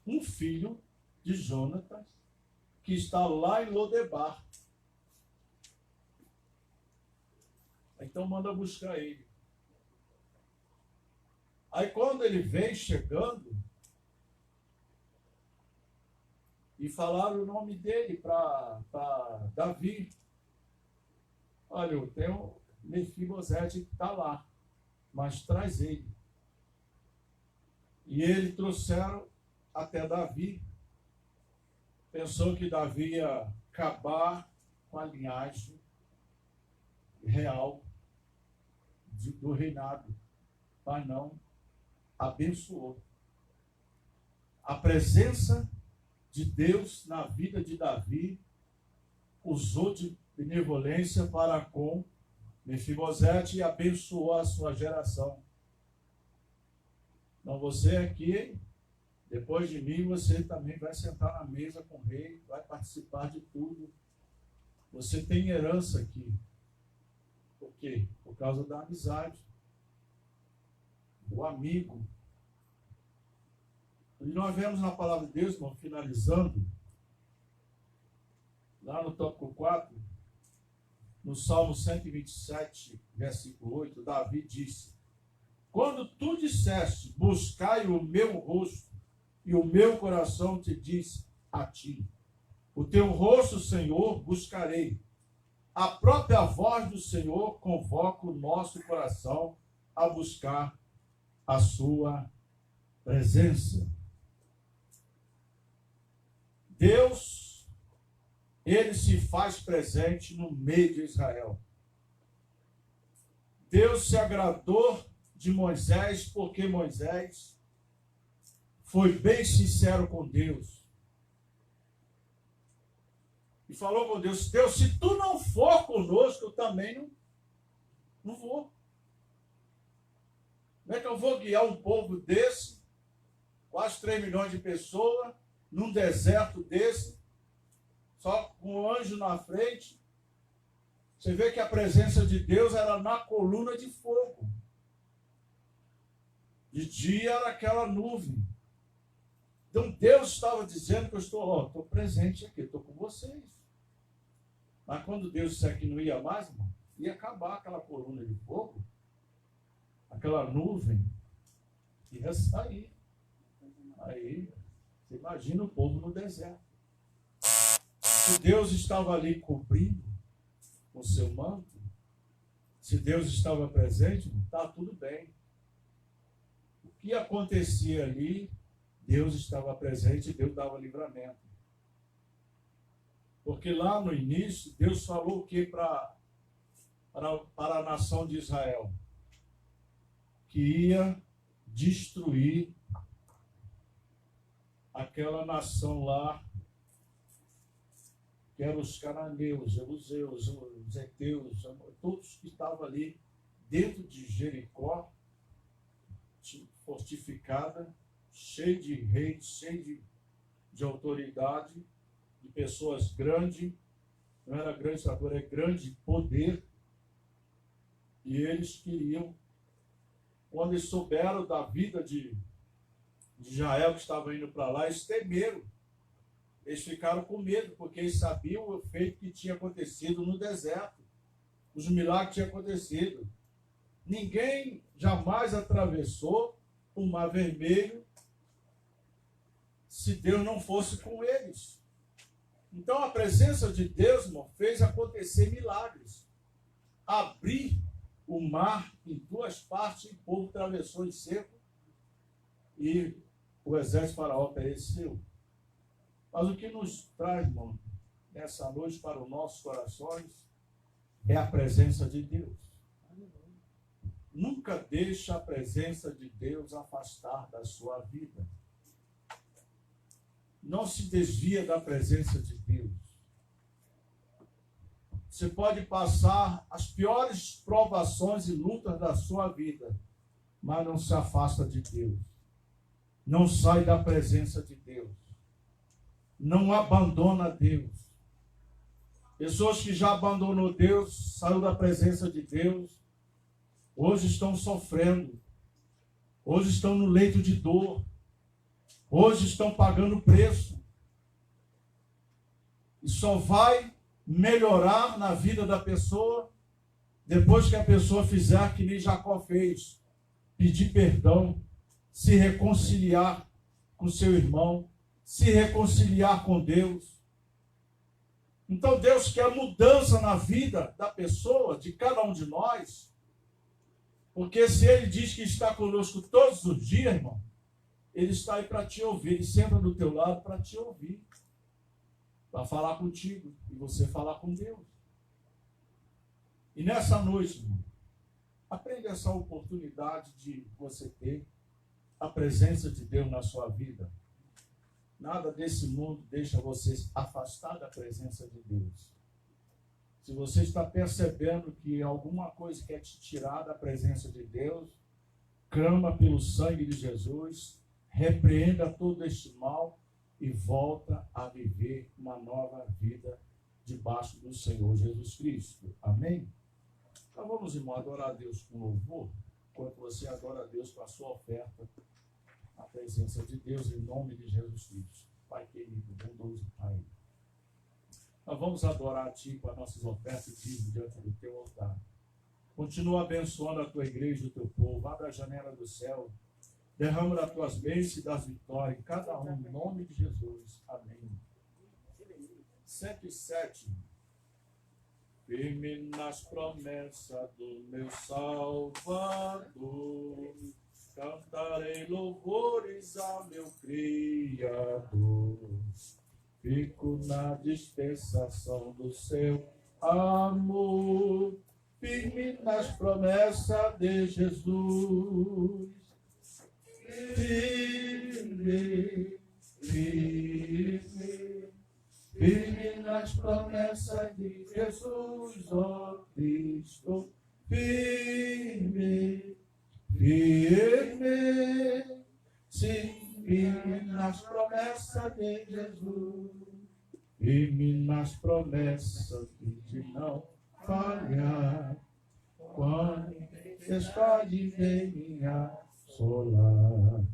um filho de Jonatas que está lá em Lodebar. Então manda buscar ele. Aí quando ele vem chegando, e falaram o nome dele para Davi. Olha, eu tenho Mefibosete que está lá, mas traz ele. E ele trouxeram até Davi. Pensou que Davi ia acabar com a linhagem real do reinado, mas não, abençoou. A presença de Deus na vida de Davi usou de benevolência para com Mefibosete e abençoou a sua geração. Então você aqui, depois de mim, você também vai sentar na mesa com o rei, vai participar de tudo. Você tem herança aqui. Por quê? Por causa da amizade. O amigo. E nós vemos na palavra de Deus, irmão, finalizando, lá no tópico 4, no Salmo 127, versículo 8, Davi disse: quando tu disseste, buscai o meu rosto, e o meu coração te diz a ti, o teu rosto, Senhor, buscarei. A própria voz do Senhor convoca o nosso coração a buscar a sua presença. Deus, ele se faz presente no meio de Israel. Deus se agradou de Moisés porque Moisés foi bem sincero com Deus. E falou com Deus: Deus, se tu não for conosco, eu também não vou. Como é que eu vou guiar um povo desse, quase 3 milhões de pessoas, num deserto desse, só com um anjo na frente? Você vê que a presença de Deus era na coluna de fogo. De dia era aquela nuvem. Então Deus estava dizendo que eu estou presente aqui, estou com vocês. Mas quando Deus disse que não ia mais, irmão, ia acabar aquela coluna de fogo, aquela nuvem, ia sair. Aí, você imagina o povo no deserto. Se Deus estava ali cobrindo com o seu manto, se Deus estava presente, está tudo bem. O que acontecia ali, Deus estava presente e Deus dava livramento. Porque lá no início, Deus falou o que para a nação de Israel? Que ia destruir aquela nação lá, que eram os cananeus, jebuseus, os heteus, todos que estavam ali dentro de Jericó, fortificada, cheio de reis, cheio de autoridade, de pessoas grandes, não era grande estatura, é grande poder. E eles queriam, quando eles souberam da vida de Israel que estava indo para lá, eles temeram. Eles ficaram com medo, porque eles sabiam o efeito que tinha acontecido no deserto, os milagres que tinham acontecido. Ninguém jamais atravessou o Mar Vermelho se Deus não fosse com eles. Então a presença de Deus, irmão, fez acontecer milagres. Abrir o mar em 2 partes, o povo atravessou em seco e o exército de Faraó pereceu. Mas o que nos traz, irmão, nessa noite para os nossos corações é a presença de Deus. Nunca deixe a presença de Deus afastar da sua vida. Não se desvia da presença de Deus. Você pode passar as piores provações e lutas da sua vida, mas não se afasta de Deus. Não sai da presença de Deus. Não abandona Deus. Pessoas que já abandonou Deus, saiu da presença de Deus, hoje estão sofrendo, hoje estão no leito de dor, hoje estão pagando preço. E só vai melhorar na vida da pessoa depois que a pessoa fizer que nem Jacó fez. pedir perdão, se reconciliar com seu irmão, se reconciliar com Deus. Então Deus quer mudança na vida da pessoa, de cada um de nós, porque se Ele diz que está conosco todos os dias, irmão, Ele está aí para te ouvir, Ele senta do teu lado para te ouvir, para falar contigo e você falar com Deus. E nessa noite, irmão, aprenda essa oportunidade de você ter a presença de Deus na sua vida. Nada desse mundo deixa você afastar da presença de Deus. Se você está percebendo que alguma coisa quer te tirar da presença de Deus, clama pelo sangue de Jesus, repreenda todo este mal e volta a viver uma nova vida debaixo do Senhor Jesus Cristo. Amém? Então vamos, irmão, adorar a Deus com louvor, enquanto você adora a Deus com a sua oferta, a presença de Deus, em nome de Jesus Cristo. Pai querido, bondoso Pai, nós vamos adorar a Ti com as nossas ofertas e dízimos diante do Teu altar. Continua abençoando a Tua igreja, o Teu povo. Abre a janela do céu, derrama das Tuas bênçãos e das vitórias em cada um, em nome de Jesus. Amém. 107. Firme nas promessas do meu Salvador, cantarei louvores ao meu Criador. Fico na dispensação do seu amor, firme nas promessas de Jesus. Firme, firme, firme nas promessas de Jesus, ó Cristo. Firme, firme, sim, firme nas promessas de Jesus, firme nas promessas de não falhar, quando tempestade vem me assolar,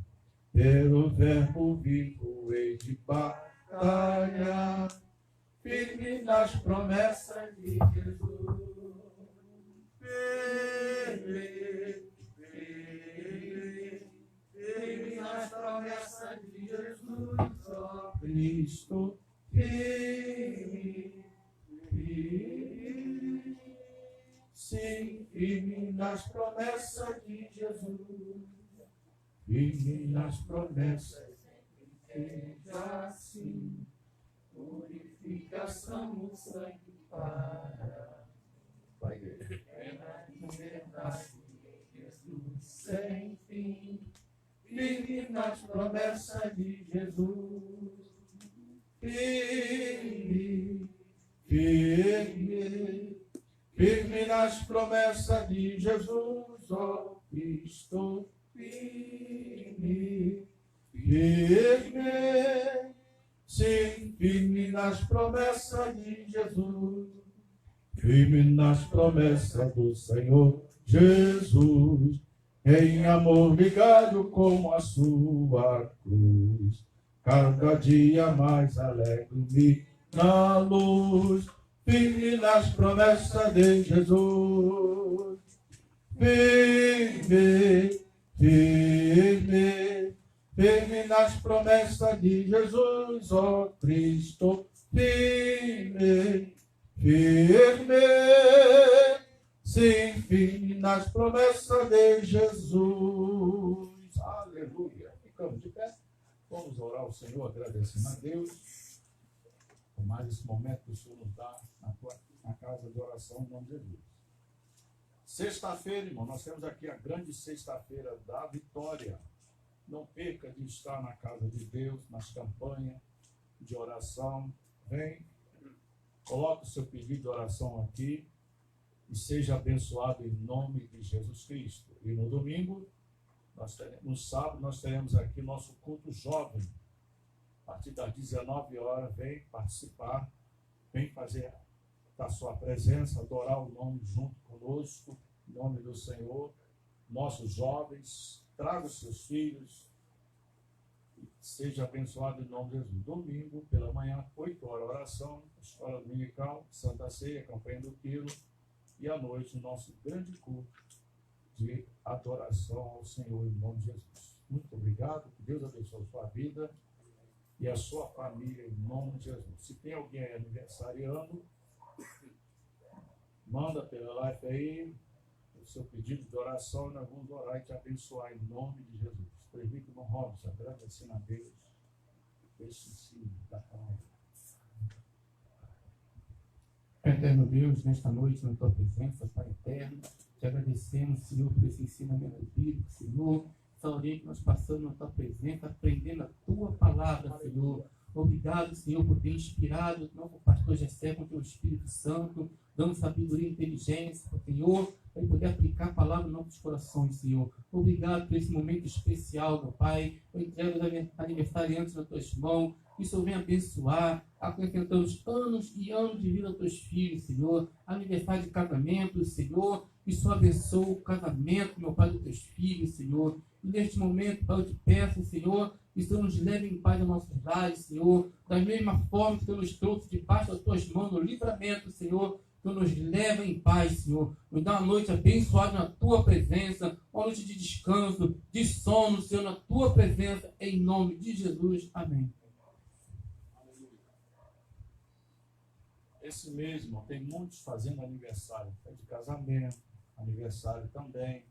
pelo verbo vivo hei de batalhar, firme nas promessas de Jesus. Firme nas promessas de Jesus, ó Cristo, firme, firme, sim, firme nas promessas de Jesus, firme nas promessas, seja assim, purificação no sangue para, vai ver, verdade, Jesus sem fim. Firme nas promessas de Jesus, firme, firme, firme nas promessas de Jesus, ó Cristo, firme, firme, sim, firme nas promessas de Jesus, firme nas promessas do Senhor Jesus, em amor ligado com a sua cruz, cada dia mais alegro-me na luz, firme nas promessas de Jesus, firme, firme, firme nas promessas de Jesus, ó Cristo, firme, firme, sim, firme nas promessas de Jesus. Aleluia. Ficamos de pé. Vamos orar ao Senhor, agradecendo a Deus por mais esse momento que o Senhor nos dá na casa de oração, em nome de Jesus. Sexta-feira, irmão, nós temos aqui a grande sexta-feira da vitória. Não perca de estar na casa de Deus, nas campanhas de oração. Vem, coloque o seu pedido de oração aqui e seja abençoado em nome de Jesus Cristo. E no domingo, no sábado, nós teremos aqui nosso culto jovem. A partir das 19 horas, vem participar, vem fazer a sua presença, adorar o nome junto conosco, em nome do Senhor. Nossos jovens, traga os seus filhos, e seja abençoado em nome de Jesus. Domingo, pela manhã, 8 horas, oração, escola dominical, Santa Ceia, campanha do Quilo, e à noite, o nosso grande culto de adoração ao Senhor em nome de Jesus. Muito obrigado, que Deus abençoe a sua vida e a sua família em nome de Jesus. Se tem alguém aí aniversariando, manda pela live aí o seu pedido de oração e nós vamos orar e te abençoar em nome de Jesus. Presbítero irmão Robson, agradecendo a Deus esse ensino da palavra. Eterno Deus, nesta noite, na tua presença, Pai eterno, te agradecemos, Senhor, por esse ensinamento bíblico, Senhor. Essa orelha que nós passamos na tua presença, aprendendo a tua palavra, Senhor. Obrigado, Senhor, por ter inspirado o nosso pastor Gessé com o teu Espírito Santo, dando sabedoria e inteligência, Senhor, para poder aplicar a palavra nos nossos corações, Senhor. Obrigado por esse momento especial, meu Pai. Eu entrego os aniversariantes nas tuas mãos. Que o Senhor venha abençoar, acrescentando anos e anos de vida aos teus filhos, Senhor. Aniversário de casamento, Senhor. Que o Senhor abençoe o casamento, meu Pai, dos teus filhos, Senhor. E neste momento, Pai, eu te peço, Senhor, que o Senhor nos leve em paz aos nossos lares, Senhor. Da mesma forma que o Senhor nos trouxe debaixo das tuas mãos no livramento, Senhor. Que o Senhor nos leve em paz, Senhor. Nos dá uma noite abençoada na tua presença, uma noite de descanso, de sono, Senhor, na tua presença, em nome de Jesus. Amém. Esse mês, irmão, tem muitos fazendo aniversário. É de casamento, aniversário também.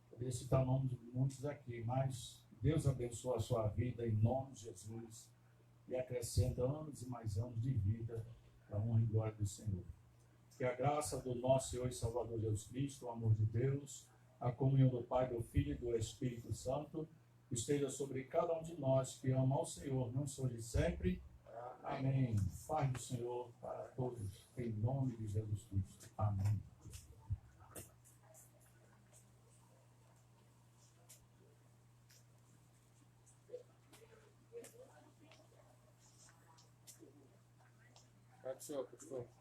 Poderia citar o nome de muitos aqui, mas Deus abençoe a sua vida em nome de Jesus e acrescenta anos e mais anos de vida para a honra e glória do Senhor. Que a graça do nosso Senhor e Salvador Jesus Cristo, o amor de Deus, a comunhão do Pai, do Filho e do Espírito Santo esteja sobre cada um de nós que ama ao Senhor, não só de sempre. Amém. Paz do Senhor para todos, em nome de Jesus Cristo. Amém. Pastor.